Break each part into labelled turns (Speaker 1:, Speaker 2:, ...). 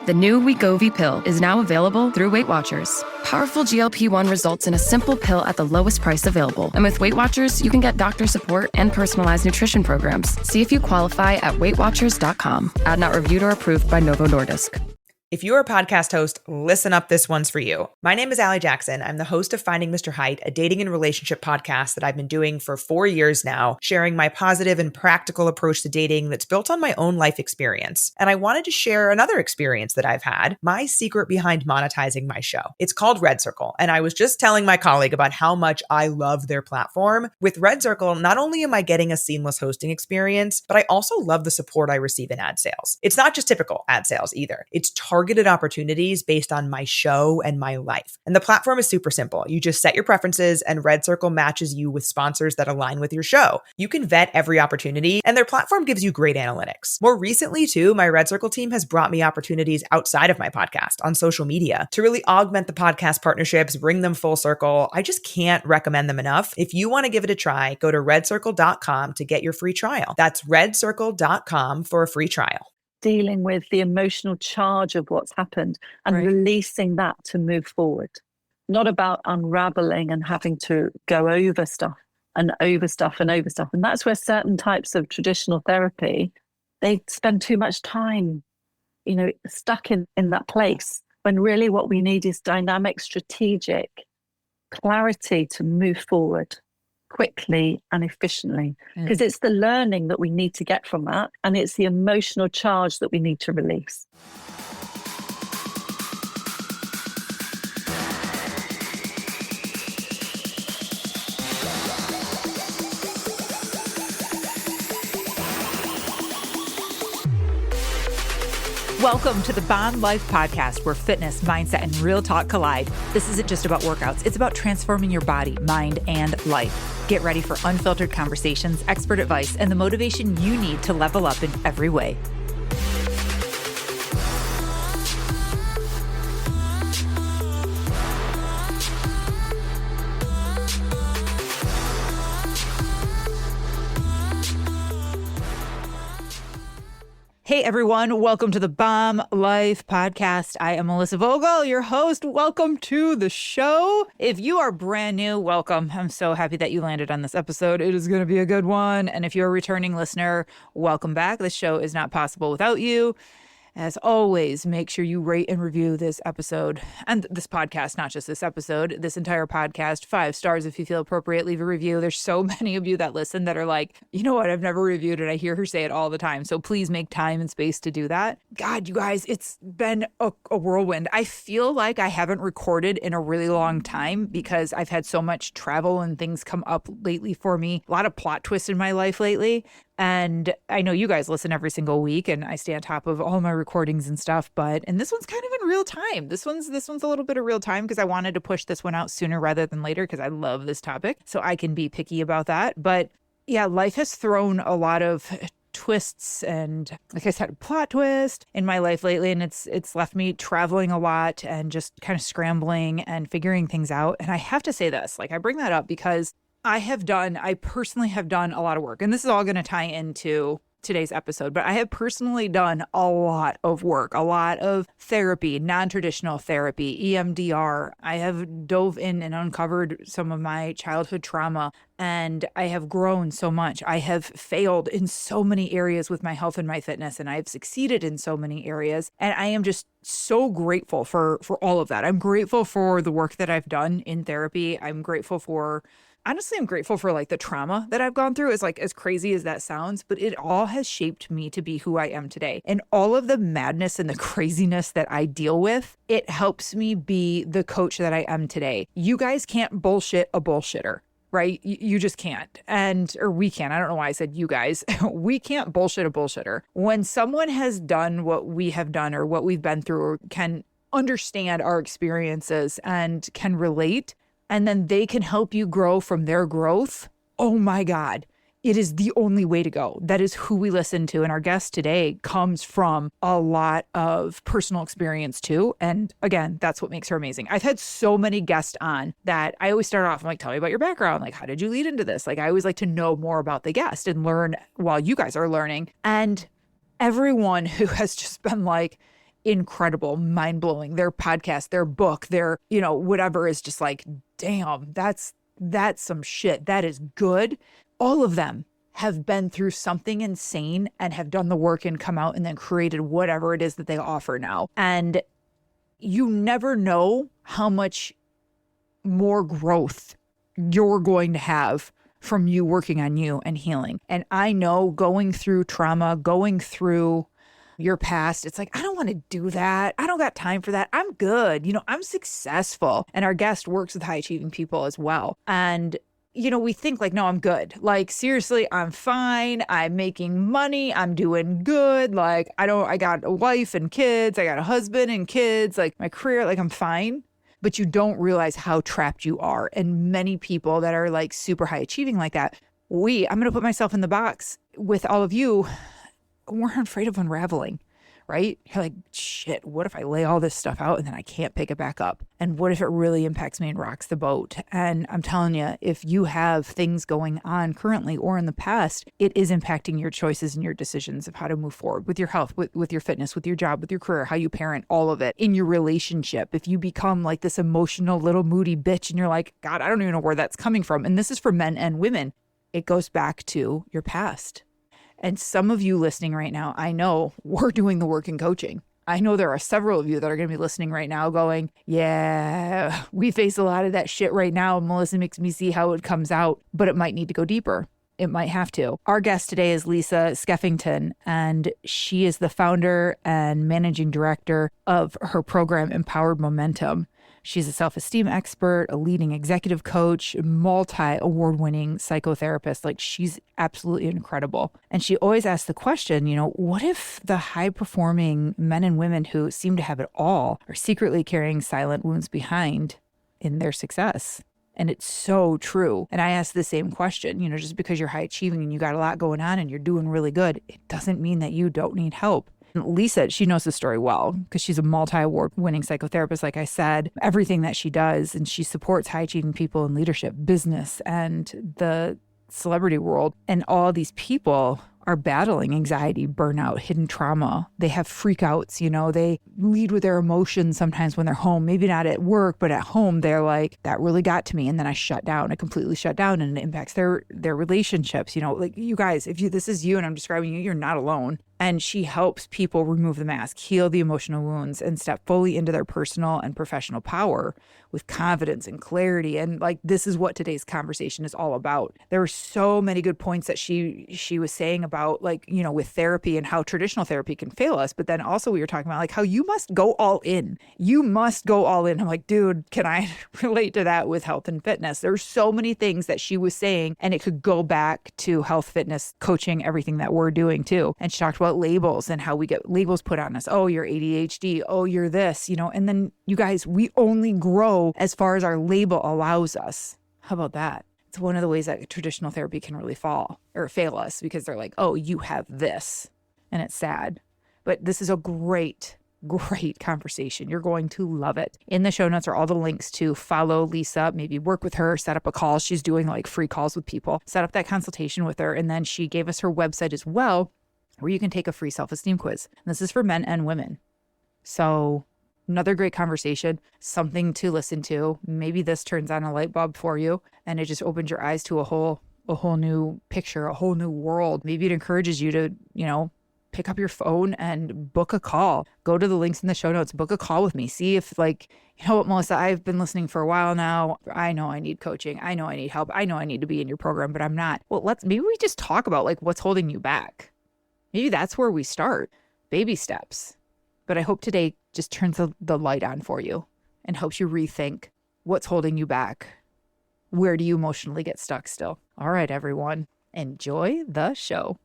Speaker 1: The new Wegovy pill is now available through Weight Watchers. Powerful GLP-1 results in a simple pill at the lowest price available. And with Weight Watchers, you can get doctor support and personalized nutrition programs. See if you qualify at weightwatchers.com. Ad not reviewed or approved by Novo Nordisk.
Speaker 2: If you're a podcast host, listen up, this one's for you. My name is Allie Jackson. I'm the host of Finding Mr. Height, a dating and relationship podcast that I've been doing for 4 years now, sharing my positive and practical approach to dating that's built on my own life experience. And I wanted to share another experience that I've had, my secret behind monetizing my show. It's called Red Circle, and I was just telling my colleague about how much I love their platform. With Red Circle, not only am I getting a seamless hosting experience, but I also love the support I receive in ad sales. It's not just typical ad sales either. It's targeted opportunities based on my show and my life. And the platform is super simple. You just set your preferences and Red Circle matches you with sponsors that align with your show. You can vet every opportunity and their platform gives you great analytics. More recently too, my Red Circle team has brought me opportunities outside of my podcast on social media to really augment the podcast partnerships, bring them full circle. I just can't recommend them enough. If you want to give it a try, go to redcircle.com to get your free trial. That's redcircle.com for a free trial.
Speaker 3: Dealing with the emotional charge of what's happened and releasing that to move forward. Not about unraveling and having to go over stuff and over stuff and over stuff. And that's where certain types of traditional therapy, they spend too much time, stuck in that place, when really what we need is dynamic, strategic clarity to move forward quickly and efficiently, because it's the learning that we need to get from that, and it's the emotional charge that we need to release.
Speaker 4: Welcome to the Bomb Life Podcast, where fitness, mindset, and real talk collide. This isn't just about workouts. It's about transforming your body, mind, and life. Get ready for unfiltered conversations, expert advice, and the motivation you need to level up in every way. Hey everyone, welcome to the Bomb Life Podcast. I am Melissa Vogel, your host. Welcome to the show. If you are brand new, welcome. I'm so happy that you landed on this episode. It is going to be a good one. And if you're a returning listener, welcome back. This show is not possible without you. As always, make sure you rate and review this episode and this podcast, not just this episode, this entire podcast. 5 stars if you feel appropriate. Leave a review. There's so many of you that listen that are like, you know what, I've never reviewed it. I hear her say it all the time. So please make time and space to do that. God, you guys, it's been a whirlwind. I feel like I haven't recorded in a really long time because I've had so much travel and things come up lately for me. A lot of plot twists in my life lately. And I know you guys listen every single week and I stay on top of all my recordings and stuff, and this one's kind of in real time. This one's a little bit of real time because I wanted to push this one out sooner rather than later because I love this topic. So I can be picky about that. But yeah, life has thrown a lot of twists and, like I said, a plot twist in my life lately. And it's left me traveling a lot and just kind of scrambling and figuring things out. And I have to say this, I bring that up because I personally have done a lot of work, and this is all going to tie into today's episode, but I have personally done a lot of work, a lot of therapy, non-traditional therapy, EMDR. I have dove in and uncovered some of my childhood trauma, and I have grown so much. I have failed in so many areas with my health and my fitness, and I have succeeded in so many areas. And I am just so grateful for all of that. I'm grateful for the work that I've done in therapy. I'm grateful for the trauma that I've gone through, as crazy as that sounds, but it all has shaped me to be who I am today. And all of the madness and the craziness that I deal with, it helps me be the coach that I am today. You guys can't bullshit a bullshitter, right? You just can't. Or we can. I don't know why I said you guys. We can't bullshit a bullshitter. When someone has done what we have done or what we've been through or can understand our experiences and can relate, and then they can help you grow from their growth, oh my God, it is the only way to go. That is who we listen to. And our guest today comes from a lot of personal experience too. And again, that's what makes her amazing. I've had so many guests on that I always start off, I'm like, tell me about your background. How did you lead into this? I always like to know more about the guest and learn while you guys are learning. And everyone who has just been incredible, mind-blowing. Their podcast, their book, their, whatever is just like, damn, that's some shit. That is good. All of them have been through something insane and have done the work and come out and then created whatever it is that they offer now. And you never know how much more growth you're going to have from you working on you and healing. And I know going through trauma, going through your past, it's like, I don't want to do that. I don't got time for that. I'm good. I'm successful. And our guest works with high achieving people as well. And we think like, no, I'm good. Like, seriously, I'm fine. I'm making money. I'm doing good. Like, I got a wife and kids. I got a husband and kids, like my career, like I'm fine. But you don't realize how trapped you are. And many people that are like super high achieving like that, I'm going to put myself in the box with all of you. We're afraid of unraveling, right? You're like, shit, what if I lay all this stuff out and then I can't pick it back up? And what if it really impacts me and rocks the boat? And I'm telling you, if you have things going on currently or in the past, it is impacting your choices and your decisions of how to move forward with your health, with your fitness, with your job, with your career, how you parent, all of it, in your relationship. If you become like this emotional little moody bitch and you're like, God, I don't even know where that's coming from. And this is for men and women. It goes back to your past. And some of you listening right now, I know we're doing the work in coaching. I know there are several of you that are going to be listening right now going, yeah, we face a lot of that shit right now. Melissa makes me see how it comes out, but it might need to go deeper. It might have to. Our guest today is Lisa Skeffington, and she is the founder and managing director of her program, Empowered Momentum. She's a self-esteem expert, a leading executive coach, multi-award-winning psychotherapist. Like, she's absolutely incredible. And she always asks the question, what if the high-performing men and women who seem to have it all are secretly carrying silent wounds behind in their success? And it's so true. And I ask the same question, just because you're high achieving and you got a lot going on and you're doing really good, it doesn't mean that you don't need help. Lisa, she knows the story well because she's a multi-award winning psychotherapist, like I said, everything that she does. And she supports high achieving people in leadership, business, and the celebrity world. And all these people are battling anxiety, burnout, hidden trauma. They have freakouts, they lead with their emotions sometimes when they're home, maybe not at work, but at home, they're like, that really got to me. And then I shut down, I completely shut down, and it impacts their relationships. Like, you guys, if this is you and I'm describing you, you're not alone. And she helps people remove the mask, heal the emotional wounds, and step fully into their personal and professional power with confidence and clarity. And like, this is what today's conversation is all about. There were so many good points that she was saying about, like, with therapy and how traditional therapy can fail us. But then also we were talking about like how you must go all in. You must go all in. I'm like, dude, can I relate to that with health and fitness? There's so many things that she was saying, and it could go back to health, fitness, coaching, everything that we're doing too. And she talked about labels and how we get labels put on us. Oh, you're ADHD. Oh, you're this, and then you guys, we only grow as far as our label allows us. How about that? It's one of the ways that traditional therapy can really fail us, because they're like, oh, you have this. And it's sad. But this is a great conversation. You're going to love it. In the show notes are all the links to follow Lisa, maybe work with her, set up a call. She's doing like free calls with people. Set up that consultation with her. And then she gave us her website as well, where you can take a free self-esteem quiz. And this is for men and women. So another great conversation, something to listen to. Maybe this turns on a light bulb for you and it just opens your eyes to a whole new picture, a whole new world. Maybe it encourages you to, pick up your phone and book a call. Go to the links in the show notes, book a call with me. See if like, what, Melissa, I've been listening for a while now. I know I need coaching. I know I need help. I know I need to be in your program, but I'm not. Well, maybe we just talk about like what's holding you back. Maybe that's where we start. Baby steps. But I hope today just turns the light on for you and helps you rethink what's holding you back. Where do you emotionally get stuck still? All right, everyone, enjoy the show.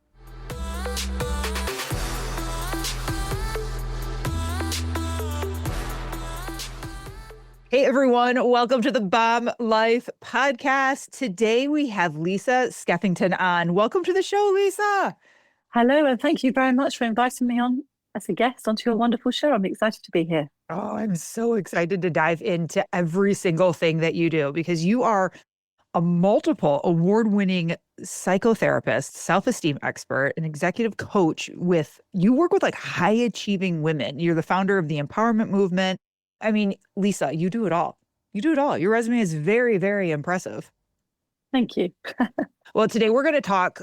Speaker 4: Hey, everyone. Welcome to the Bomb Life podcast. Today we have Lisa Skeffington on. Welcome to the show, Lisa.
Speaker 3: Hello, and thank you very much for inviting me on as a guest onto your wonderful show. I'm excited to be here.
Speaker 4: Oh, I'm so excited to dive into every single thing that you do, because you are a multiple award-winning psychotherapist, self-esteem expert, an executive coach you work with like high achieving women. You're the founder of the empowerment movement. I mean, Lisa, you do it all. You do it all. Your resume is very, very impressive.
Speaker 3: Thank you.
Speaker 4: Well, today we're going to talk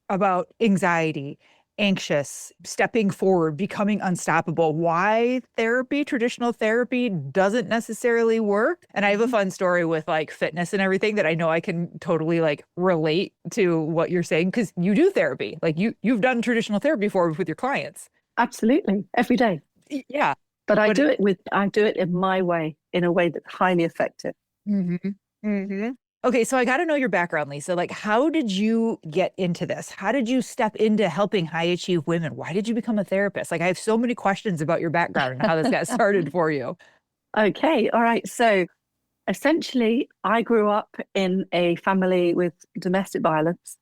Speaker 4: about anxiety, anxious, stepping forward, becoming unstoppable, why traditional therapy doesn't necessarily work. And I have a fun story with like fitness and everything that I know I can totally like relate to what you're saying, because you do therapy. Like you've done traditional therapy before with your clients.
Speaker 3: Absolutely. Every day.
Speaker 4: Yeah.
Speaker 3: But I do it in my way, in a way that's highly effective.
Speaker 4: Mm-hmm. Mm-hmm. Okay, so I got to know your background, Lisa. Like, how did you get into this? How did you step into helping high achieve women? Why did you become a therapist? Like, I have so many questions about your background and how this got started for you.
Speaker 3: Okay, all right. So essentially, I grew up in a family with domestic violence.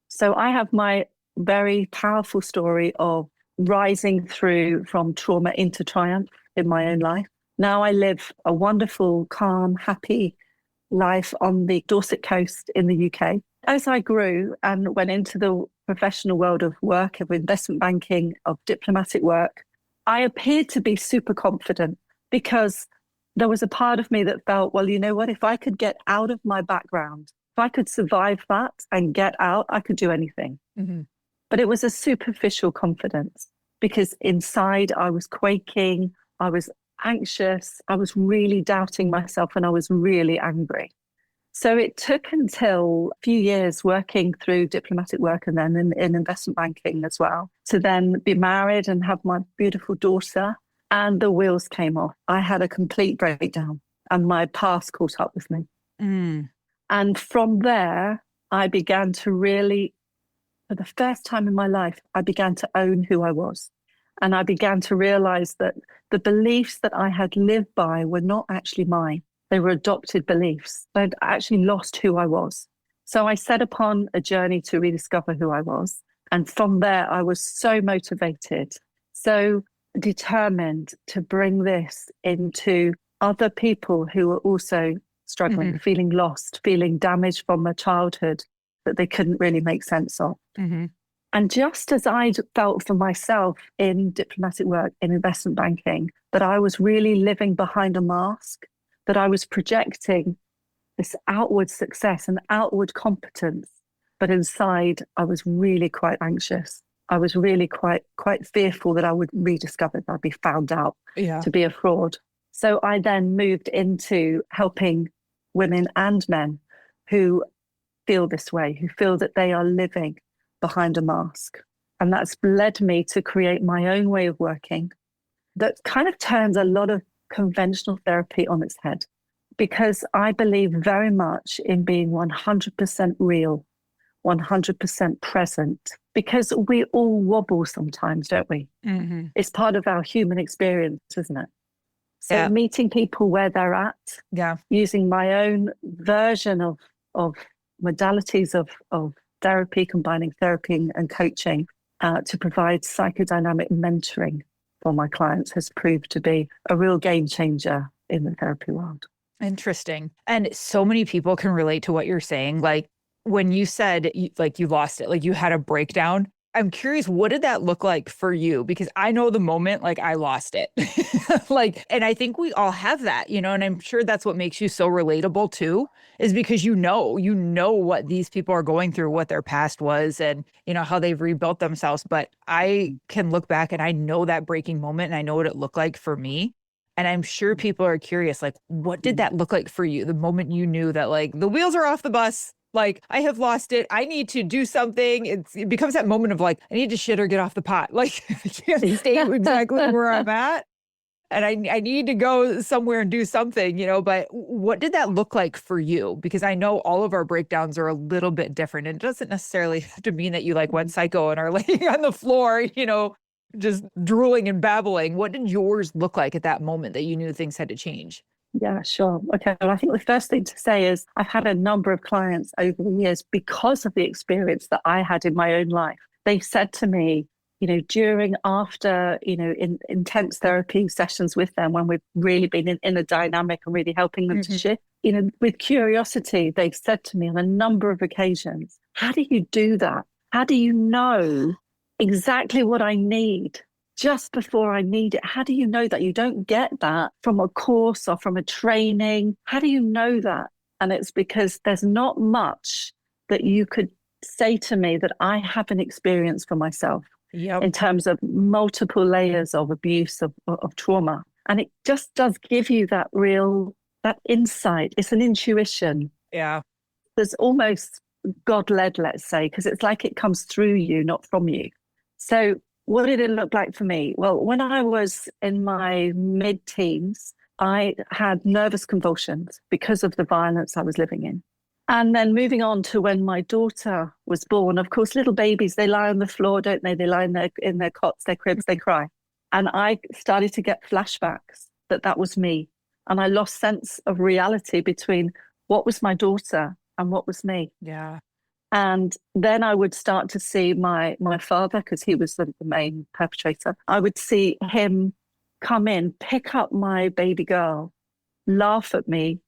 Speaker 3: So I have my very powerful story of rising through from trauma into triumph in my own life. Now I live a wonderful, calm, happy life on the Dorset coast in the UK. As I grew and went into the professional world of work, of investment banking, of diplomatic work, I appeared to be super confident because there was a part of me that felt, well, you know what, if I could get out of my background, if I could survive that and get out, I could do anything. Mm-hmm. But it was a superficial confidence because inside I was quaking, I was anxious, I was really doubting myself, and I was really angry. So it took until a few years working through diplomatic work and then in investment banking as well, to then be married and have my beautiful daughter, and the wheels came off. I had a complete breakdown and my past caught up with me. And from there, I began to really, for the first time in my life, I began to own who I was. And I began to realize that the beliefs that I had lived by were not actually mine. They were adopted beliefs. I'd actually lost who I was. So I set upon a journey to rediscover who I was. And from there, I was so motivated, so determined to bring this into other people who were also struggling, feeling lost, feeling damaged from their childhood that they couldn't really make sense of. And just as I'd felt for myself in diplomatic work, in investment banking, that I was really living behind a mask, that I was projecting this outward success and outward competence, but inside I was really quite anxious. I was really quite fearful that I would rediscover that I'd be found out to be a fraud. So I then moved into helping women and men who feel this way, who feel that they are living behind a mask. And that's led me to create my own way of working that kind of turns a lot of conventional therapy on its head, because I believe very much in being 100% real, 100% present, because we all wobble sometimes, don't we? It's part of our human experience, isn't it? So meeting people where they're at, using my own version of modalities of therapy, combining therapy and coaching to provide psychodynamic mentoring for my clients has proved to be a real game changer in the therapy world.
Speaker 4: Interesting. And so many people can relate to what you're saying. Like when you said you lost it, like you had a breakdown. I'm curious, what did that look like for you? Because I know the moment like I lost it. And I think we all have that, and I'm sure that's what makes you so relatable too, is because you know what these people are going through, what their past was, and how they've rebuilt themselves. But I can look back and I know that breaking moment and I know what it looked like for me. And I'm sure people are curious, like, what did that look like for you? The moment you knew that like the wheels are off the bus. Like, I have lost it. I need to do something. It becomes that moment of like, I need to shit or get off the pot. Like, I can't stay exactly where I'm at. And I need to go somewhere and do something, but what did that look like for you? Because I know all of our breakdowns are a little bit different. And it doesn't necessarily have to mean that you like went psycho and are laying on the floor, just drooling and babbling. What did yours look like at that moment that you knew things had to change?
Speaker 3: Yeah, sure. Okay. Well, I think the first thing to say is I've had a number of clients over the years because of the experience that I had in my own life. They've said to me, after, in intense therapy sessions with them, when we've really been in a dynamic and really helping them to shift, with curiosity, they've said to me on a number of occasions, how do you do that? How do you know exactly what I need just before I need it? How do you know that? You don't get that from a course or from a training. How do you know that? And it's because there's not much that you could say to me that I haven't experienced for myself in terms of multiple layers of abuse, of trauma. And it just does give you that insight. It's an intuition.
Speaker 4: Yeah.
Speaker 3: There's almost God-led, let's say, because it's like it comes through you, not from you. So what did it look like for me? Well, when I was in my mid-teens, I had nervous convulsions because of the violence I was living in. And then moving on to when my daughter was born, of course, little babies, they lie on the floor, don't they? They lie in their cots, their cribs, they cry. And I started to get flashbacks that was me. And I lost sense of reality between what was my daughter and what was me.
Speaker 4: Yeah.
Speaker 3: And then I would start to see my father, because he was the main perpetrator. I would see him come in, pick up my baby girl, laugh at me,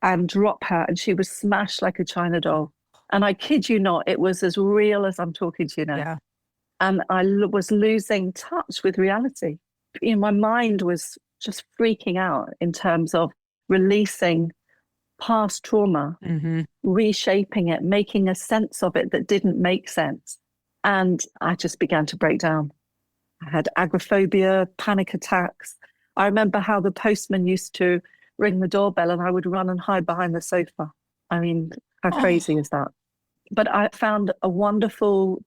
Speaker 3: and drop her, and she was smashed like a China doll. And I kid you not, it was as real as I'm talking to you now.
Speaker 4: Yeah.
Speaker 3: And I was losing touch with reality. My mind was just freaking out in terms of releasing past trauma, reshaping it, making a sense of it that didn't make sense. And I just began to break down. I had agoraphobia, panic attacks. I remember how the postman used to ring the doorbell and I would run and hide behind the sofa. I mean, how crazy is that? But I found a wonderful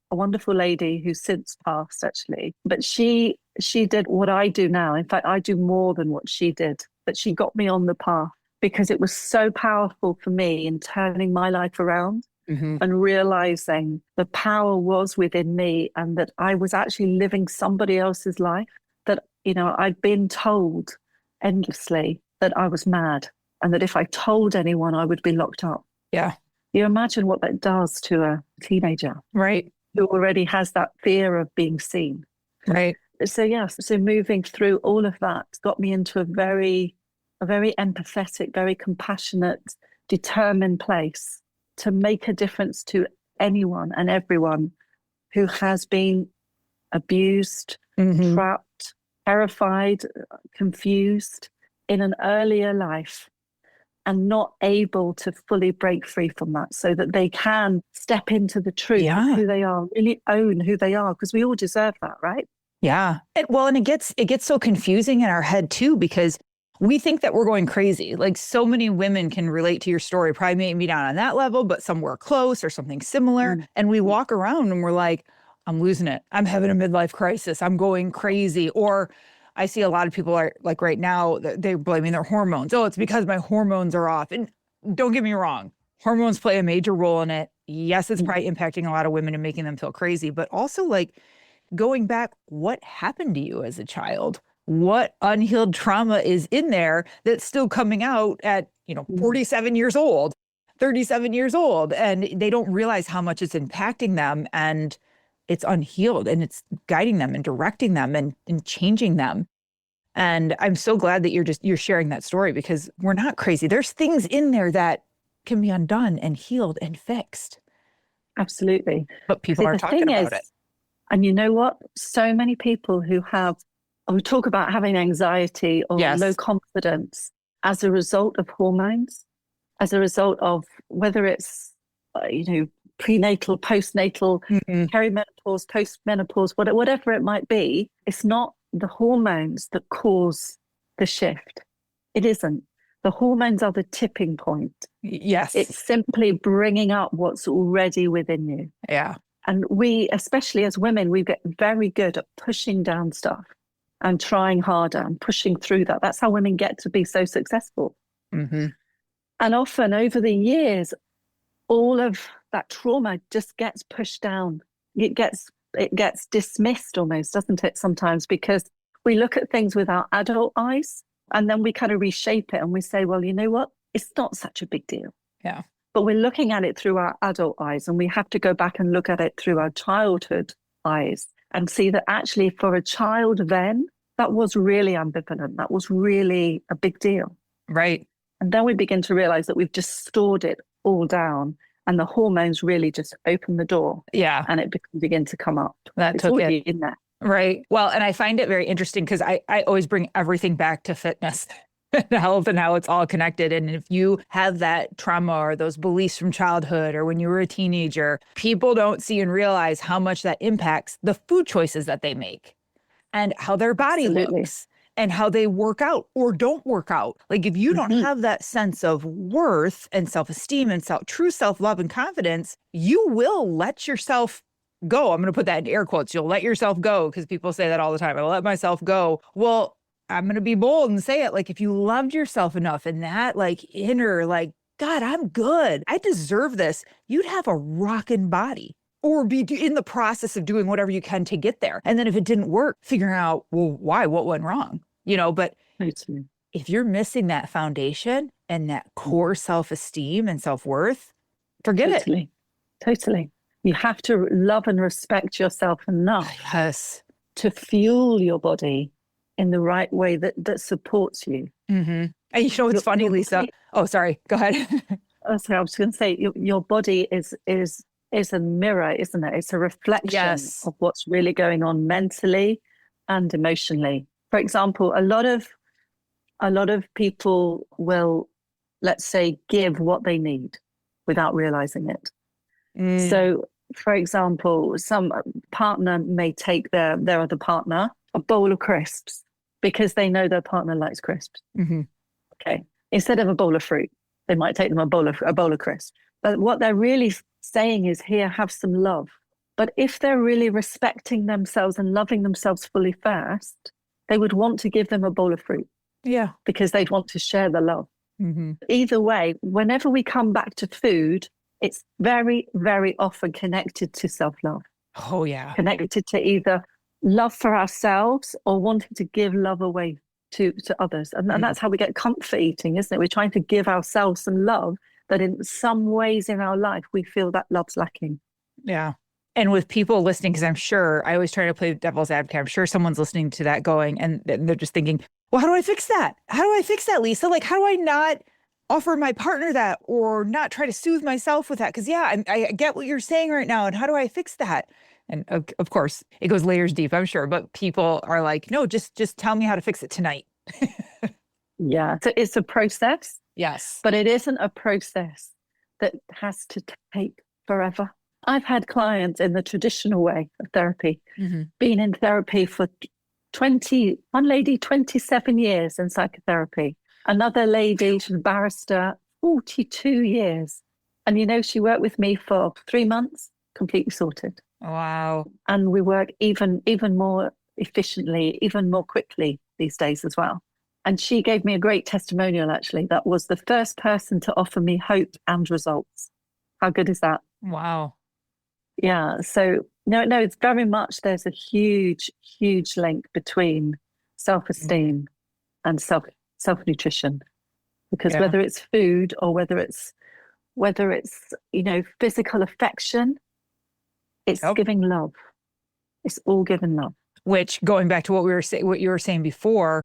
Speaker 3: lady who's since passed, actually. But she did what I do now. In fact, I do more than what she did. But she got me on the path because it was so powerful for me in turning my life around and realizing the power was within me and that I was actually living somebody else's life. That, I'd been told endlessly that I was mad and that if I told anyone, I would be locked up.
Speaker 4: Yeah.
Speaker 3: You imagine what that does to a teenager.
Speaker 4: Right.
Speaker 3: Who already has that fear of being seen.
Speaker 4: Right.
Speaker 3: So moving through all of that got me into a very empathetic, very compassionate, determined place to make a difference to anyone and everyone who has been abused, trapped, terrified, confused in an earlier life and not able to fully break free from that so that they can step into the truth of who they are, really own who they are, because we all deserve that, right?
Speaker 4: Yeah. And it gets so confusing in our head too, because we think that we're going crazy. Like so many women can relate to your story, probably maybe not on that level, but somewhere close or something similar. And we walk around and we're like, I'm losing it. I'm having a midlife crisis. I'm going crazy. Or I see a lot of people are like right now, they're blaming their hormones. Oh, it's because my hormones are off. And don't get me wrong. Hormones play a major role in it. Yes, it's probably impacting a lot of women and making them feel crazy, but also like going back, what happened to you as a child? What unhealed trauma is in there that's still coming out at, 47 years old, 37 years old, and they don't realize how much it's impacting them and it's unhealed and it's guiding them and directing them and changing them. And I'm so glad that you're sharing that story because we're not crazy. There's things in there that can be undone and healed and fixed.
Speaker 3: Absolutely.
Speaker 4: But people aren't talking about it.
Speaker 3: And you know what? So many people who talk about having anxiety or low confidence as a result of hormones, as a result of whether it's, prenatal, postnatal, perimenopause, postmenopause, whatever it might be. It's not the hormones that cause the shift. It isn't. The hormones are the tipping point.
Speaker 4: Yes.
Speaker 3: It's simply bringing up what's already within you.
Speaker 4: Yeah.
Speaker 3: And we, especially as women, we get very good at pushing down stuff and trying harder and pushing through that. That's how women get to be so successful. And often over the years, all of that trauma just gets pushed down. It gets dismissed almost, doesn't it, sometimes, because we look at things with our adult eyes and then we kind of reshape it and we say, well, you know what? It's not such a big deal.
Speaker 4: Yeah.
Speaker 3: But we're looking at it through our adult eyes and we have to go back and look at it through our childhood eyes and see that actually for a child then, that was really ambivalent. That was really a big deal.
Speaker 4: Right.
Speaker 3: And then we begin to realize that we've just stored it all down, and the hormones really just open the door.
Speaker 4: Yeah.
Speaker 3: And it begin to come up.
Speaker 4: That
Speaker 3: It's
Speaker 4: took
Speaker 3: already
Speaker 4: it.
Speaker 3: in there.
Speaker 4: Right. Well, and I find it very interesting because I always bring everything back to fitness and health and how it's all connected. And if you have that trauma or those beliefs from childhood or when you were a teenager, people don't see and realize how much that impacts the food choices that they make and how their body
Speaker 3: Absolutely.
Speaker 4: looks and how they work out or don't work out. Like if you don't have that sense of worth and self-esteem and true self-love and confidence, you will let yourself go. I'm going to put that in air quotes. You'll let yourself go because people say that all the time. I let myself go. Well, I'm going to be bold and say it. Like if you loved yourself enough and that like inner, like, God, I'm good. I deserve this. You'd have a rockin' body or be in the process of doing whatever you can to get there. And then if it didn't work, figuring out, well, why, what went wrong? But if you're missing that foundation and that core self-esteem and self-worth, forget it.
Speaker 3: Totally. You have to love and respect yourself enough to fuel your body in the right way that supports you.
Speaker 4: And it's funny, Lisa. Oh, sorry. Go ahead.
Speaker 3: I was going to say, your body is a mirror, isn't it? It's a reflection of what's really going on mentally and emotionally. For example, a lot of people will, let's say, give what they need without realizing it. So, for example, some partner may take their other partner a bowl of crisps because they know their partner likes crisps. Okay. Instead of a bowl of fruit, they might take them a bowl of crisps. But what they're really saying is, here, have some love. But if they're really respecting themselves and loving themselves fully first, they would want to give them a bowl of fruit. Yeah. Because they'd want to share the love. Either way, whenever we come back to food, it's very, very often connected to self-love.
Speaker 4: Oh, yeah.
Speaker 3: Connected to either love for ourselves or wanting to give love away to others. And that's how we get comfort eating, isn't it? We're trying to give ourselves some love that in some ways in our life, we feel that love's lacking.
Speaker 4: Yeah. And with people listening, because I'm sure, I always try to play devil's advocate. I'm sure someone's listening to that going, and they're just thinking, well, how do I fix that? How do I fix that, Lisa? Like, how do I not offer my partner that or not try to soothe myself with that? Because I get what you're saying right now. And how do I fix that? And of course, it goes layers deep, I'm sure. But people are like, no, just tell me how to fix it tonight.
Speaker 3: Yeah, so it's a process.
Speaker 4: Yes.
Speaker 3: But it isn't a process that has to take forever. I've had clients in the traditional way of therapy, been in therapy for one lady, 27 years in psychotherapy. Another lady, she's a barrister, 42 years. And, she worked with me for 3 months, completely sorted.
Speaker 4: Wow.
Speaker 3: And we work even more efficiently, even more quickly these days as well. And she gave me a great testimonial, actually. That was the first person to offer me hope and results. How good is that?
Speaker 4: Wow.
Speaker 3: Yeah. So, no, it's very much, there's a huge, huge link between self-esteem and self-nutrition. Because whether it's food or whether it's physical affection, it's giving love. It's all given love.
Speaker 4: Which, going back to what you were saying before,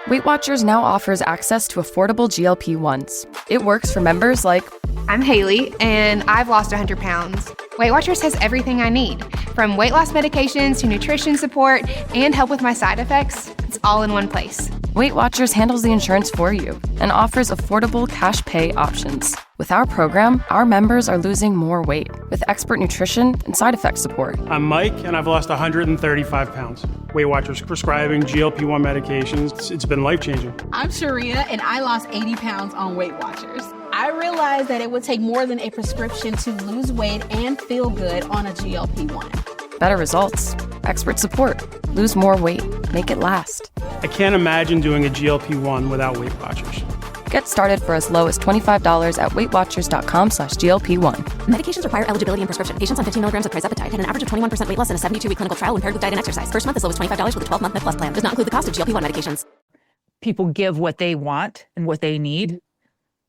Speaker 1: Weight Watchers now offers access to affordable GLP-1s. It works for members like,
Speaker 5: I'm Haley, and I've lost 100 pounds. Weight Watchers has everything I need, from weight loss medications to nutrition support and help with my side effects. It's all in one place.
Speaker 1: Weight Watchers handles the insurance for you and offers affordable cash pay options. With our program, our members are losing more weight with expert nutrition and side effect support.
Speaker 6: I'm Mike, and I've lost 135 pounds. Weight Watchers prescribing GLP-1 medications. It's been life-changing.
Speaker 7: I'm Sharia, and I lost 80 pounds on Weight Watchers. I realized that it would take more than a prescription to lose weight and feel good on a GLP-1.
Speaker 1: Better results, expert support, lose more weight, make it last.
Speaker 6: I can't imagine doing a GLP-1 without Weight Watchers.
Speaker 1: Get started for as low as $25 at weightwatchers.com/GLP-1.
Speaker 8: Medications require eligibility and prescription. Patients on 15 milligrams of trizepatide had an average of 21% weight loss in a 72-week clinical trial when paired with diet and exercise. First month as low as $25 with a 12-month Med Plus plan. Does not include the cost of GLP-1 medications.
Speaker 4: People give what they want and what they need.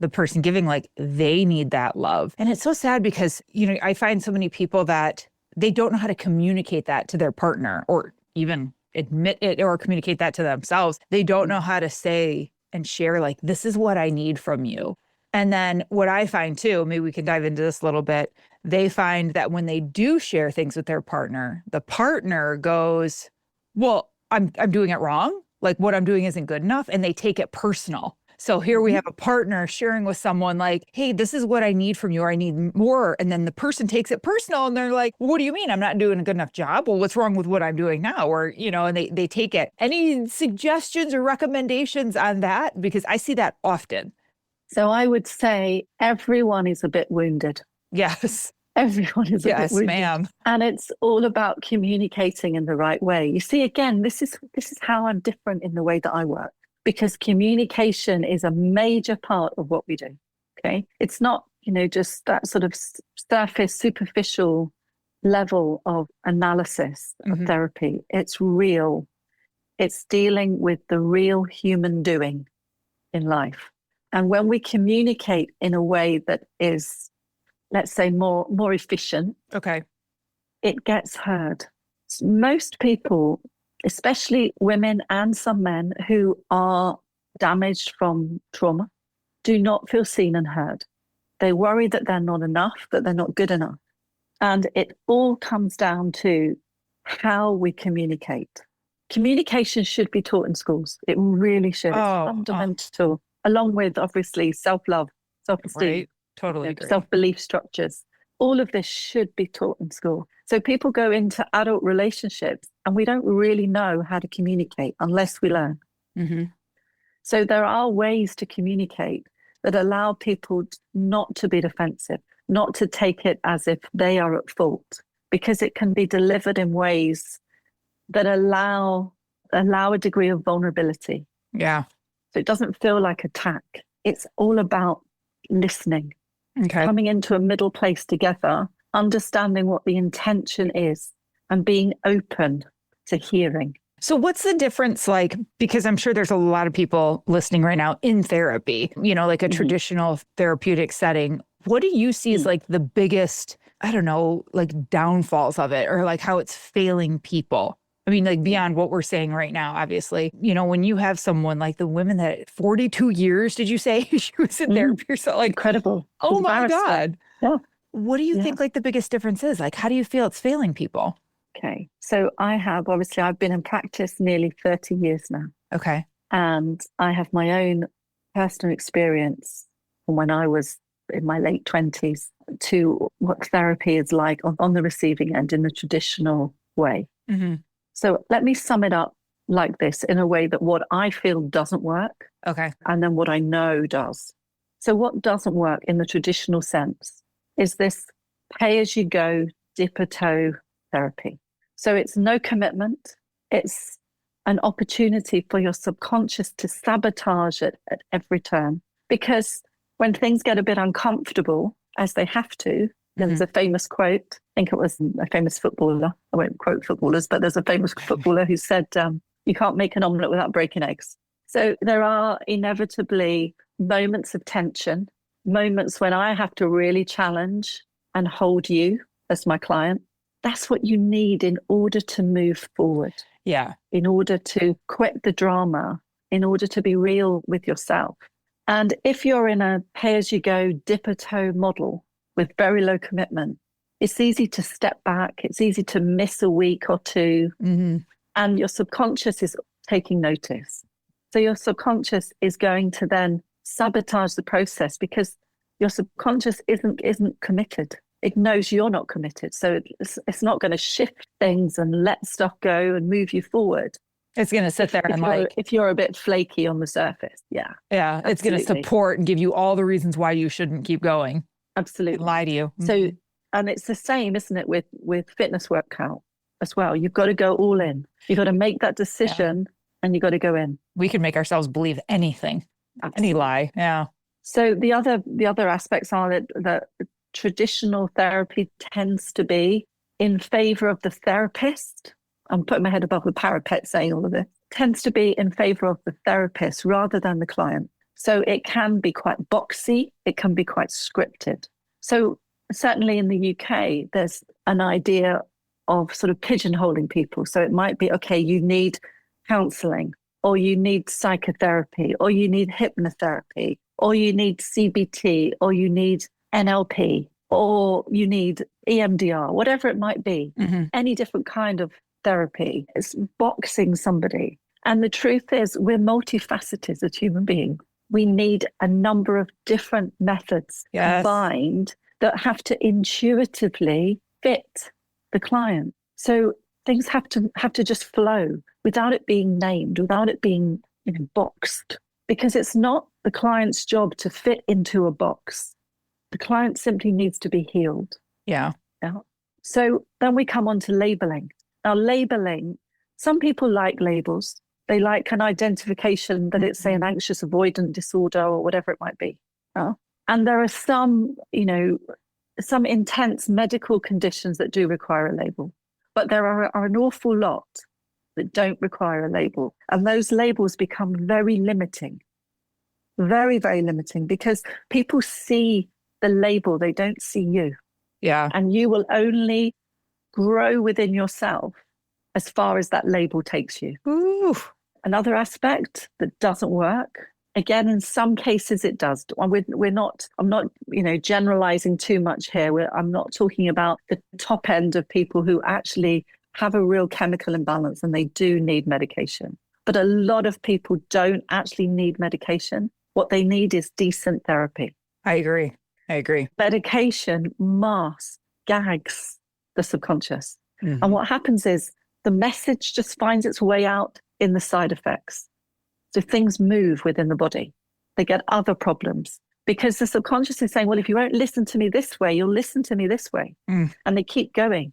Speaker 4: The person giving, like, they need that love. And it's so sad because, I find so many people that they don't know how to communicate that to their partner or even admit it or communicate that to themselves. They don't know how to say and share, like, this is what I need from you. And then what I find too, maybe we can dive into this a little bit, they find that when they do share things with their partner, the partner goes, well, I'm doing it wrong. Like, what I'm doing isn't good enough. And they take it personal. So here we have a partner sharing with someone like, hey, this is what I need from you, or I need more. And then the person takes it personal and they're like, well, what do you mean? I'm not doing a good enough job. Well, what's wrong with what I'm doing now? Or, and they take it. Any suggestions or recommendations on that? Because I see that often.
Speaker 3: So I would say everyone is a bit wounded.
Speaker 4: Yes.
Speaker 3: Everyone is a bit wounded.
Speaker 4: Yes, ma'am.
Speaker 3: And it's all about communicating in the right way. You see, again, this is how I'm different in the way that I work, because communication is a major part of what we do. Okay. It's not, just that sort of surface, superficial level of analysis of therapy. It's real. It's dealing with the real human doing in life. And when we communicate in a way that is, let's say, more efficient,
Speaker 4: okay,
Speaker 3: it gets heard. Most people, especially women and some men who are damaged from trauma, do not feel seen and heard. They worry that they're not enough, that they're not good enough. And it all comes down to how we communicate. Communication should be taught in schools. It really should. It's fundamental. Along with, obviously, self-love, self-esteem,
Speaker 4: right. Totally agree.
Speaker 3: Self-belief structures. All of this should be taught in school. So people go into adult relationships and we don't really know how to communicate unless we learn. So there are ways to communicate that allow people not to be defensive, not to take it as if they are at fault, because it can be delivered in ways that allow a degree of vulnerability.
Speaker 4: Yeah.
Speaker 3: So it doesn't feel like attack. It's all about listening, coming into a middle place together, understanding what the intention is and being open to hearing.
Speaker 4: So what's the difference, like, because I'm sure there's a lot of people listening right now in therapy, like a traditional therapeutic setting. What do you see as like the biggest, I don't know, like downfalls of it, or like how it's failing people? I mean, like beyond what we're saying right now, obviously, when you have someone like the women that 42 years, did you say she was in therapy? So like,
Speaker 3: incredible.
Speaker 4: Oh my God.
Speaker 3: Yeah.
Speaker 4: What do you think like the biggest difference is? Like, how do you feel it's failing people?
Speaker 3: Okay. So I've been in practice nearly 30 years now.
Speaker 4: Okay.
Speaker 3: And I have my own personal experience from when I was in my late 20s to what therapy is like on the receiving end in the traditional way. So let me sum it up like this in a way that what I feel doesn't work.
Speaker 4: Okay.
Speaker 3: And then what I know does. So what doesn't work in the traditional sense is this pay-as-you-go, dip-a-toe therapy. So it's no commitment. It's an opportunity for your subconscious to sabotage it at every turn. Because when things get a bit uncomfortable, as they have to, there's a famous quote, I think it was a famous footballer, I won't quote footballers, but there's a famous footballer who said, you can't make an omelette without breaking eggs. So there are inevitably moments of tension, moments when I have to really challenge and hold you as my client. That's what you need in order to move forward.
Speaker 4: Yeah.
Speaker 3: In order to quit the drama, in order to be real with yourself. And if you're in a pay-as-you-go, dip-a-toe model with very low commitment, it's easy to step back. It's easy to miss a week or two. And your subconscious is taking notice. So your subconscious is going to then sabotage the process because your subconscious isn't committed. It knows you're not committed. So it's not going to shift things and let stuff go and move you forward.
Speaker 4: It's going to sit there and
Speaker 3: if you're a bit flaky on the surface. Yeah.
Speaker 4: Yeah. It's going to support and give you all the reasons why you shouldn't keep going.
Speaker 3: Absolutely.
Speaker 4: And lie to you.
Speaker 3: So, and it's the same, isn't it, with fitness workout as well. You've got to go all in. You've got to make that decision and you've got to go in.
Speaker 4: We can make ourselves believe anything, any lie. Yeah.
Speaker 3: So the other aspects are that traditional therapy tends to be in favor of the therapist. I'm putting my head above the parapet saying all of this. Tends to be in favor of the therapist rather than the client. So it can be quite boxy. It can be quite scripted. So certainly in the UK, there's an idea of sort of pigeonholing people. So it might be, okay, you need counselling or you need psychotherapy, or you need hypnotherapy, or you need CBT, or you need NLP, or you need EMDR, whatever it might be, any different kind of therapy. It's boxing somebody. And the truth is, we're multifaceted as human beings. We need a number of different methods combined that have to intuitively fit the client. So things have to just flow without it being named, without it being boxed, because it's not the client's job to fit into a box. The client simply needs to be healed.
Speaker 4: Yeah.
Speaker 3: So then we come on to labeling. Now, labeling, some people like labels. They like an identification that it's, say, an anxious avoidant disorder or whatever it might be. And there are some, some intense medical conditions that do require a label. But there are an awful lot that don't require a label. And those labels become very limiting, very, very limiting, because people see the label, they don't see you.
Speaker 4: Yeah.
Speaker 3: And you will only grow within yourself as far as that label takes you.
Speaker 4: Ooh.
Speaker 3: Another aspect that doesn't work, again, in some cases it does. I'm not, generalizing too much here. I'm not talking about the top end of people who actually have a real chemical imbalance and they do need medication. But a lot of people don't actually need medication. What they need is decent therapy.
Speaker 4: I agree.
Speaker 3: Medication masks, gags the subconscious. And what happens is the message just finds its way out in the side effects. So things move within the body. They get other problems because the subconscious is saying, well, if you won't listen to me this way, you'll listen to me this way. And they keep going.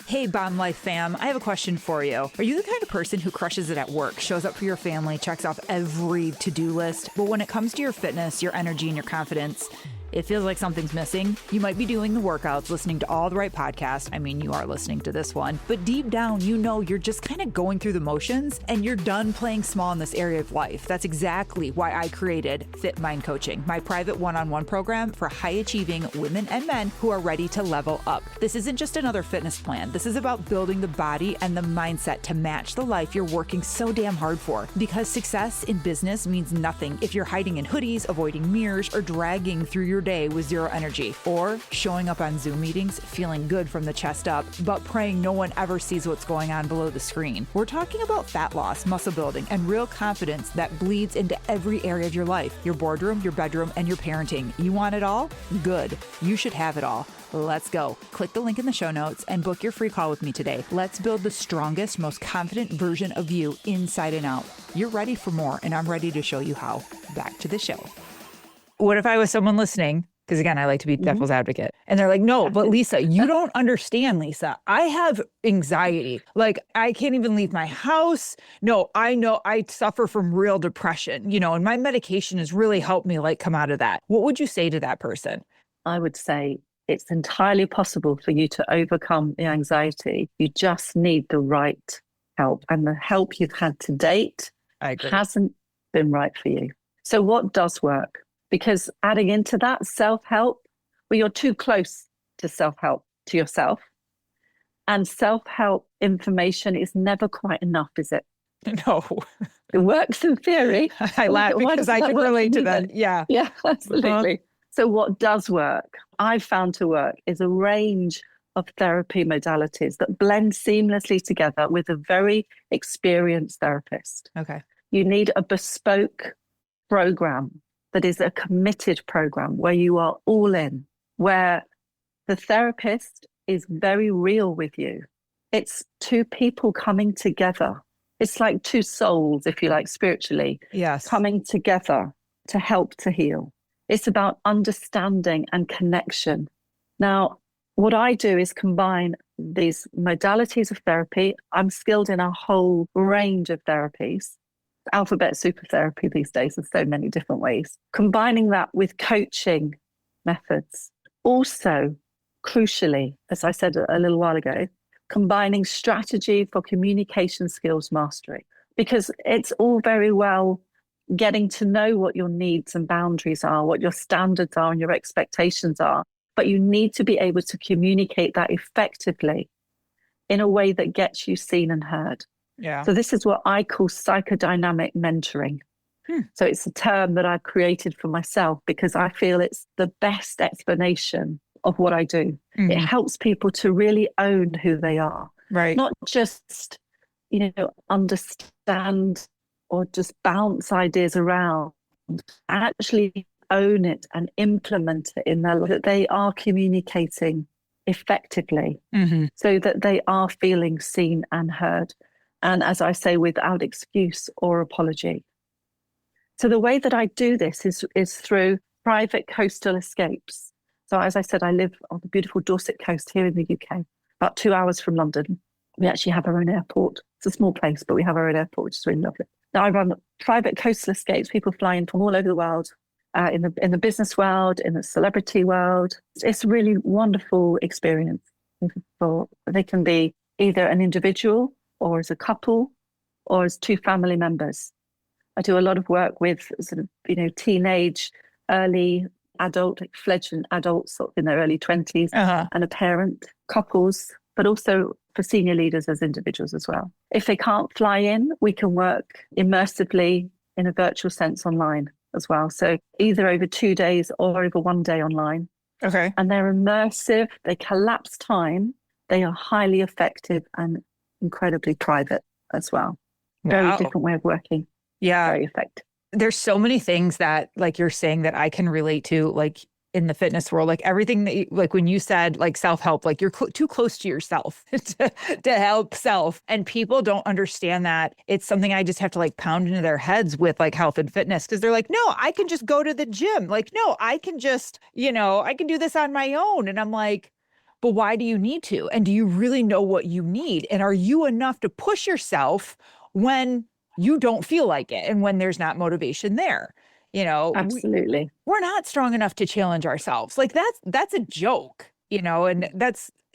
Speaker 4: Hey, Bomb Life fam, I have a question for you. Are you the kind of person who crushes it at work, shows up for your family, checks off every to-do list, but when it comes to your fitness, your energy, and your confidence, it feels like something's missing? You might be doing the workouts, listening to all the right podcasts. I mean, you are listening to this one. But deep down, you're just kind of going through the motions and you're done playing small in this area of life. That's exactly why I created Fit Mind Coaching, my private one-on-one program for high-achieving women and men who are ready to level up. This isn't just another fitness plan. This is about building the body and the mindset to match the life you're working so damn hard for. Because success in business means nothing if you're hiding in hoodies, avoiding mirrors, or dragging through your day with zero energy, or showing up on Zoom meetings feeling good from the chest up, but praying no one ever sees what's going on below the screen. We're talking about fat loss, muscle building, and real confidence that bleeds into every area of your life, your boardroom, your bedroom, and your parenting. You want it all? Good. You should have it all. Let's go. Click the link in the show notes and book your free call with me today. Let's build the strongest, most confident version of you inside and out. You're ready for more, and I'm ready to show you how. Back to the show. What if I was someone listening? Because again, I like to be devil's advocate. And they're like, no, but Lisa, you don't understand, Lisa. I have anxiety. Like, I can't even leave my house. No, I know I suffer from real depression, and my medication has really helped me come out of that. What would you say to that person?
Speaker 3: I would say it's entirely possible for you to overcome the anxiety. You just need the right help. And the help you've had to date hasn't been right for you. So what does work? Because adding into that self-help, well, you're too close to self-help, to yourself. And self-help information is never quite enough, is it?
Speaker 4: No.
Speaker 3: It works in theory.
Speaker 4: I laugh because I can relate to that. Yeah.
Speaker 3: Yeah, absolutely. So what does work, I've found to work, is a range of therapy modalities that blend seamlessly together with a very experienced therapist.
Speaker 4: Okay.
Speaker 3: You need a bespoke program that is a committed program where you are all in, where the therapist is very real with you. It's two people coming together. It's like two souls, if you like, spiritually, coming together to help to heal. It's about understanding and connection. Now, what I do is combine these modalities of therapy. I'm skilled in a whole range of therapies. Alphabet super therapy these days, there's so many different ways. Combining that with coaching methods. Also, crucially, as I said a little while ago, combining strategy for communication skills mastery. Because it's all very well getting to know what your needs and boundaries are, what your standards are and your expectations are, but you need to be able to communicate that effectively in a way that gets you seen and heard.
Speaker 4: Yeah.
Speaker 3: So this is what I call psychodynamic mentoring. So it's a term that I've created for myself because I feel it's the best explanation of what I do. It helps people to really own who they are.
Speaker 4: Right.
Speaker 3: Not just, understand or just bounce ideas around, actually own it and implement it in their life, that they are communicating effectively so that they are feeling seen and heard. And as I say, without excuse or apology. So the way that I do this is through private coastal escapes. So as I said, I live on the beautiful Dorset coast here in the UK, about 2 hours from London. We actually have our own airport. It's a small place, but we have our own airport, which is really lovely. Now I run private coastal escapes. People fly in from all over the world, in the business world, in the celebrity world. It's a really wonderful experience. They can be either an individual or as a couple or as two family members. I do a lot of work with sort of, teenage, early adult, fledgling adults sort of in their early 20s and a parent, couples, but also for senior leaders as individuals as well. If they can't fly in, we can work immersively in a virtual sense online as well. So either over 2 days or over 1 day online.
Speaker 4: Okay.
Speaker 3: And they're immersive, they collapse time, they are highly effective and incredibly private as well. Very different way of working.
Speaker 4: Yeah.
Speaker 3: Very effective.
Speaker 4: There's so many things that, like you're saying, that I can relate to, like in the fitness world, like everything that like when you said like self-help, like you're too close to yourself to help self. And people don't understand that. It's something I just have to like pound into their heads with like health and fitness. Cause they're like, no, I can just go to the gym. Like, no, I can just, I can do this on my own. And I'm like, but why do you need to? And do you really know what you need? And are you enough to push yourself when you don't feel like it and when there's not motivation there?
Speaker 3: Absolutely.
Speaker 4: We're not strong enough to challenge ourselves. Like that's a joke, and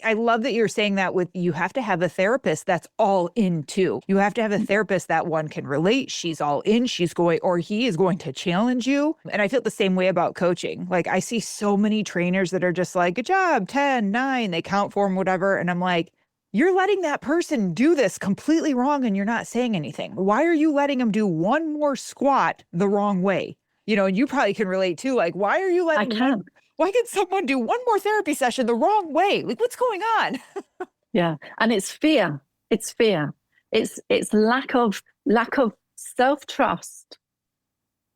Speaker 4: I love that you're saying that with, you have to have a therapist that's all in too. You have to have a therapist that one can relate. She's all in, he is going to challenge you. And I feel the same way about coaching. Like I see so many trainers that are just like, good job, 10, 9, they count for them, whatever. And I'm like, you're letting that person do this completely wrong and you're not saying anything. Why are you letting them do one more squat the wrong way? And you probably can relate too. Like, why are you letting why can someone do one more therapy session the wrong way? Like, what's going on?
Speaker 3: Yeah. And it's fear. It's fear. It's lack of self-trust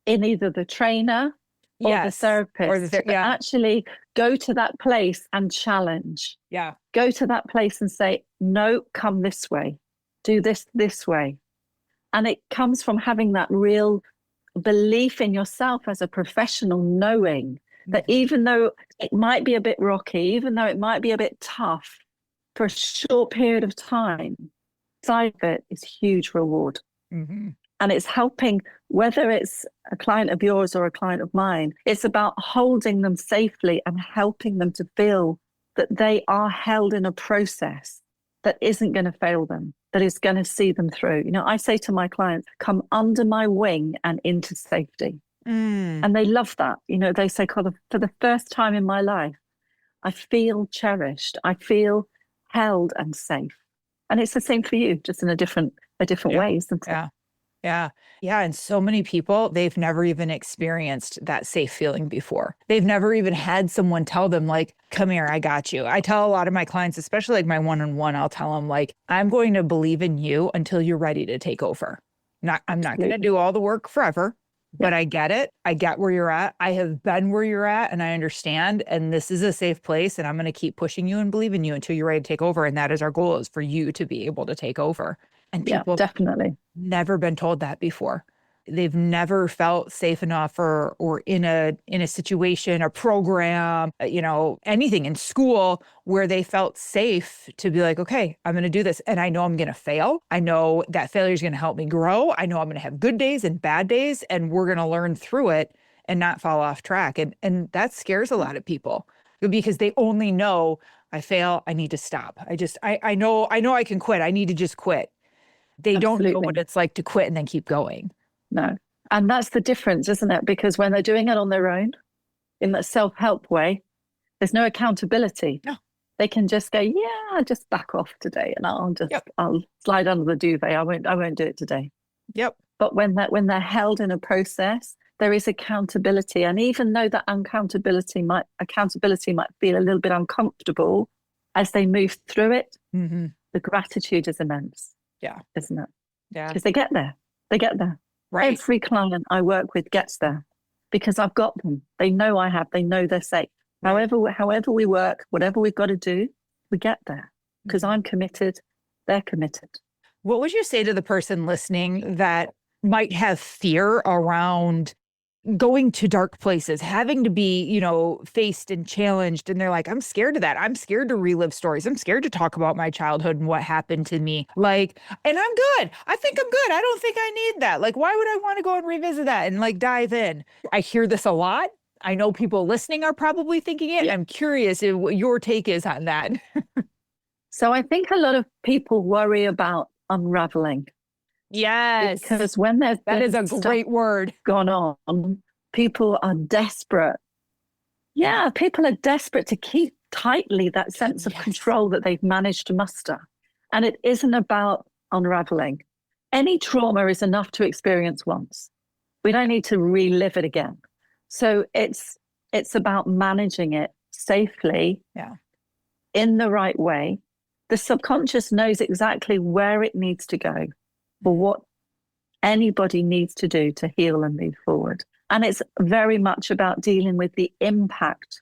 Speaker 3: in either the trainer or the therapist. Actually go to that place and challenge.
Speaker 4: Yeah.
Speaker 3: Go to that place and say, no, come this way. Do this way. And it comes from having that real belief in yourself as a professional, knowing that even though it might be a bit rocky, even though it might be a bit tough for a short period of time, side of it is huge reward. And it's helping, whether it's a client of yours or a client of mine, it's about holding them safely and helping them to feel that they are held in a process that isn't going to fail them, that is going to see them through. I say to my clients, come under my wing and into safety. And they love that. They say, for the first time in my life, I feel cherished. I feel held and safe. And it's the same for you, just in a different way, isn't it?
Speaker 4: Yeah. And so many people, they've never even experienced that safe feeling before. They've never even had someone tell them like, come here, I got you. I tell a lot of my clients, especially like my one-on-one, I'll tell them like, I'm going to believe in you until you're ready to take over. I'm not going to do all the work forever, but I get it. I get where you're at. I have been where you're at and I understand. And this is a safe place. And I'm going to keep pushing you and believe in you until you're ready to take over. And that is our goal, is for you to be able to take over. And people
Speaker 3: definitely
Speaker 4: never been told that before. They've never felt safe enough or in a situation, a program, anything in school where they felt safe to be like, okay, I'm going to do this. And I know I'm going to fail. I know that failure is going to help me grow. I know I'm going to have good days and bad days, and we're going to learn through it and not fall off track. And that scares a lot of people because they only know, I fail, I need to stop. I know I can quit. I need to just quit. They don't know what it's like to quit and then keep going.
Speaker 3: No. And that's the difference, isn't it? Because when they're doing it on their own, in that self-help way, there's no accountability.
Speaker 4: No.
Speaker 3: They can just go, yeah, I'll just back off today and I'll slide under the duvet. I won't do it today.
Speaker 4: Yep.
Speaker 3: But when they're held in a process, there is accountability. And even though that accountability might feel a little bit uncomfortable as they move through it, the gratitude is immense.
Speaker 4: Yeah.
Speaker 3: Isn't it?
Speaker 4: Yeah.
Speaker 3: Because they get there.
Speaker 4: Right.
Speaker 3: Every client I work with gets there because I've got them. They know I have. They know they're safe. Right. However we work, whatever we've got to do, we get there because I'm committed. They're committed.
Speaker 4: What would you say to the person listening that might have fear around going to dark places, having to be, faced and challenged? And they're like, I'm scared of that. I'm scared to relive stories. I'm scared to talk about my childhood and what happened to me. And I'm good. I think I'm good. I don't think I need that. Why would I want to go and revisit that and dive in? I hear this a lot. I know people listening are probably thinking it. Yeah. I'm curious what your take is on that.
Speaker 3: So I think a lot of people worry about unraveling.
Speaker 4: Yes.
Speaker 3: Because when that
Speaker 4: is a great word
Speaker 3: gone on, people are desperate. Yeah, people are desperate to keep tightly that sense of control that they've managed to muster. And it isn't about unraveling. Any trauma is enough to experience once. We don't need to relive it again. So it's about managing it safely, in the right way. The subconscious knows exactly where it needs to go for what anybody needs to do to heal and move forward. And it's very much about dealing with the impact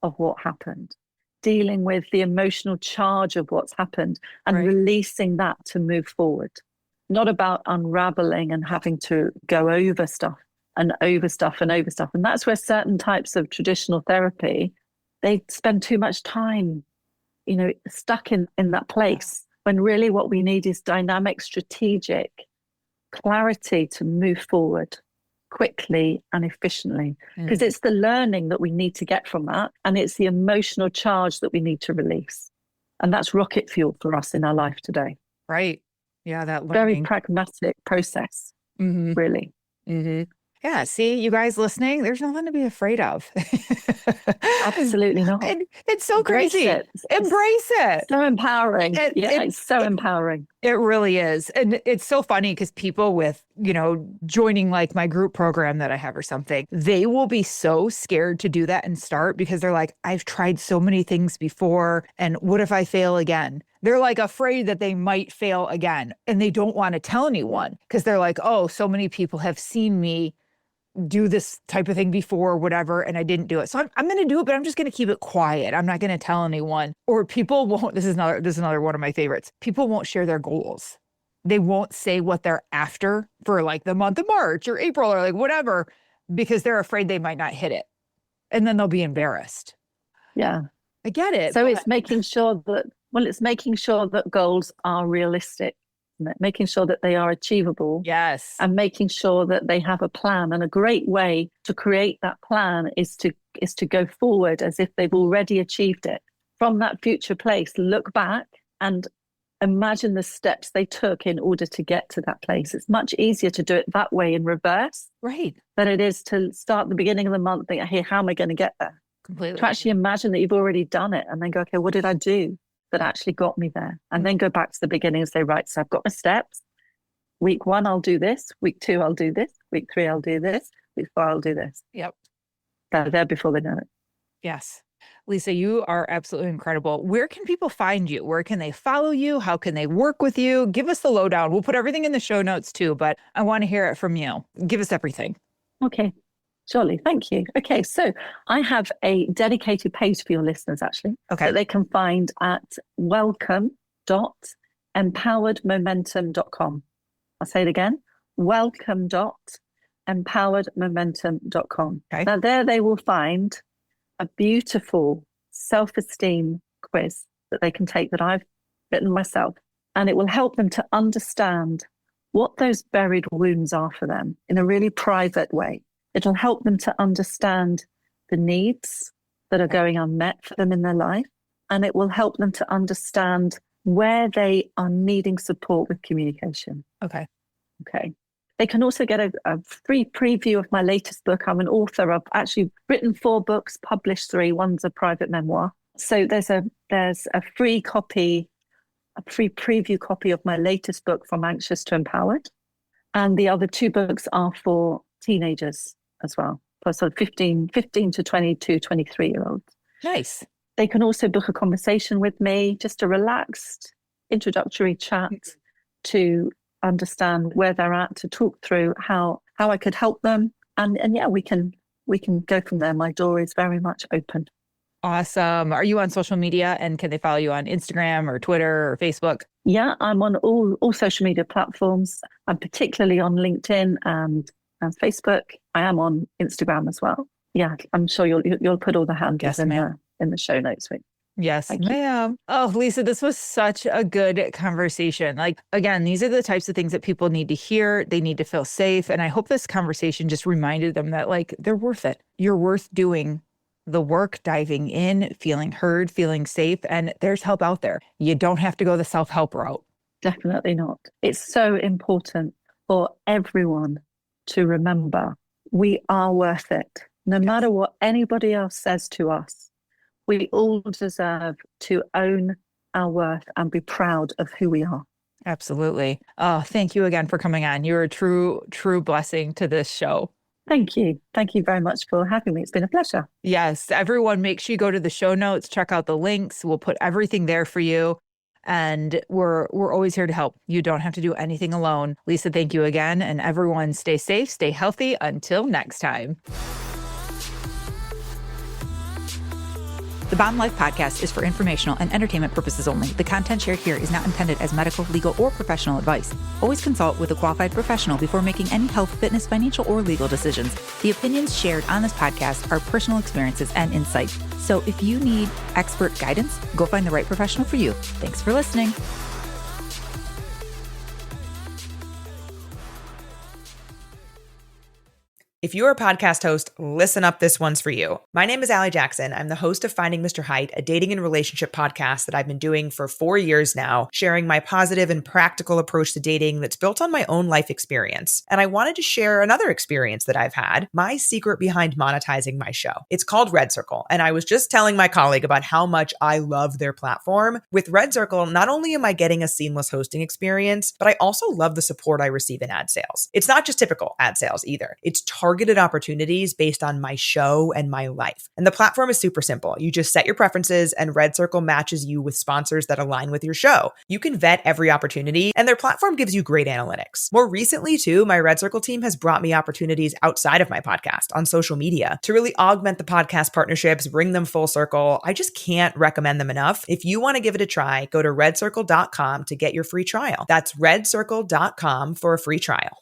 Speaker 3: of what happened, dealing with the emotional charge of what's happened and releasing that to move forward. Not about unraveling and having to go over stuff. And that's where certain types of traditional therapy, they spend too much time, stuck in that place, when really what we need is dynamic, strategic clarity to move forward quickly and efficiently. Because it's the learning that we need to get from that. And it's the emotional charge that we need to release. And that's rocket fuel for us in our life today.
Speaker 4: Right. Yeah, that learning.
Speaker 3: Very pragmatic process, really.
Speaker 4: Mm-hmm. Yeah, see, you guys listening, there's nothing to be afraid of.
Speaker 3: Absolutely not.
Speaker 4: It's so crazy. Embrace it.
Speaker 3: So empowering. It's so empowering.
Speaker 4: It really is. And it's so funny because people with, joining my group program that I have or something, they will be so scared to do that and start because they're like, I've tried so many things before. And what if I fail again? They're afraid that they might fail again. And they don't want to tell anyone because they're like, oh, so many people have seen me do this type of thing before, whatever, and I didn't do it. So I'm going to do it, but I'm just going to keep it quiet. I'm not going to tell anyone. Or people won't, this is another one of my favorites. People won't share their goals. They won't say what they're after for the month of March or April or whatever, because they're afraid they might not hit it. And then they'll be embarrassed.
Speaker 3: Yeah.
Speaker 4: I get it.
Speaker 3: So it's making sure that goals are realistic. Making sure that they are achievable.
Speaker 4: Yes.
Speaker 3: And making sure that they have a plan. And a great way to create that plan is to go forward as if they've already achieved it. From that future place, look back and imagine the steps they took in order to get to that place. It's much easier to do it that way in reverse.
Speaker 4: Right.
Speaker 3: Than it is to start at the beginning of the month, think, hey, how am I going to get there?
Speaker 4: Completely.
Speaker 3: To actually imagine that you've already done it and then go, okay, what did I do that actually got me there? And then go back to the beginning and say, right, so I've got my steps. Week 1, I'll do this. Week 2, I'll do this. Week 3, I'll do this. Week 4, I'll do this.
Speaker 4: Yep.
Speaker 3: They're there before they know it.
Speaker 4: Yes. Lisa, you are absolutely incredible. Where can people find you? Where can they follow you? How can they work with you? Give us the lowdown. We'll put everything in the show notes too, but I want to hear it from you. Give us everything.
Speaker 3: Okay. Surely. Thank you. Okay. So I have a dedicated page for your listeners, actually, that they can find at welcome.empoweredmomentum.com. I'll say it again, welcome.empoweredmomentum.com. Okay. Now there they will find a beautiful self-esteem quiz that they can take that I've written myself, and it will help them to understand what those buried wounds are for them in a really private way. It'll help them to understand the needs that are going unmet for them in their life. And it will help them to understand where they are needing support with communication.
Speaker 4: Okay.
Speaker 3: They can also get a free preview of my latest book. I'm an author. I've actually written 4 books, published 3. One's a private memoir. So there's a free copy, a free preview copy of my latest book, From Anxious to Empowered. And the other two books are for teenagers as well, for sort of 15 to 22, 23-year-olds.
Speaker 4: Nice.
Speaker 3: They can also book a conversation with me, just a relaxed introductory chat to understand where they're at, to talk through how I could help them. And yeah, we can go from there. My door is very much open.
Speaker 4: Awesome. Are you on social media, and can they follow you on Instagram or Twitter or Facebook?
Speaker 3: Yeah, I'm on all social media platforms. I'm particularly on LinkedIn and Facebook. I am on Instagram as well. Yeah, I'm sure you'll put all the handles in the show notes.
Speaker 4: Yes, ma'am. Oh, Lisa, this was such a good conversation. Like, again, these are the types of things that people need to hear. They need to feel safe. And I hope this conversation just reminded them that, like, they're worth it. You're worth doing the work, diving in, feeling heard, feeling safe. And there's help out there. You don't have to go the self-help route.
Speaker 3: Definitely not. It's so important for everyone to remember we are worth it. No matter what anybody else says to us, we all deserve to own our worth and be proud of who we are.
Speaker 4: Absolutely. Oh, thank you again for coming on. You're a true blessing to this show.
Speaker 3: Thank you. Thank you very much for having me. It's been a pleasure.
Speaker 4: Yes. Everyone, make sure you go to the show notes, check out the links. We'll put everything there for you. And we're always here to help. You don't have to do anything alone. Lisa, thank you again. And everyone, stay safe, stay healthy. Until next time. The Bomb Life podcast is for informational and entertainment purposes only. The content shared here is not intended as medical, legal, or professional advice. Always consult with a qualified professional before making any health, fitness, financial, or legal decisions. The opinions shared on this podcast are personal experiences and insights. So if you need expert guidance, go find the right professional for you. Thanks for listening.
Speaker 2: If you're a podcast host, listen up, this one's for you. My name is Allie Jackson. I'm the host of Finding Mr. Height, a dating and relationship podcast that I've been doing for 4 years now, sharing my positive and practical approach to dating that's built on my own life experience. And I wanted to share another experience that I've had, my secret behind monetizing my show. It's called Red Circle, and I was just telling my colleague about how much I love their platform. With Red Circle, not only am I getting a seamless hosting experience, but I also love the support I receive in ad sales. It's not just typical ad sales either. It's targeted opportunities based on my show and my life. And the platform is super simple. You just set your preferences and Red Circle matches you with sponsors that align with your show. You can vet every opportunity and their platform gives you great analytics. More recently too, my Red Circle team has brought me opportunities outside of my podcast on social media to really augment the podcast partnerships, bring them full circle. I just can't recommend them enough. If you want to give it a try, go to redcircle.com to get your free trial. That's redcircle.com for a free trial.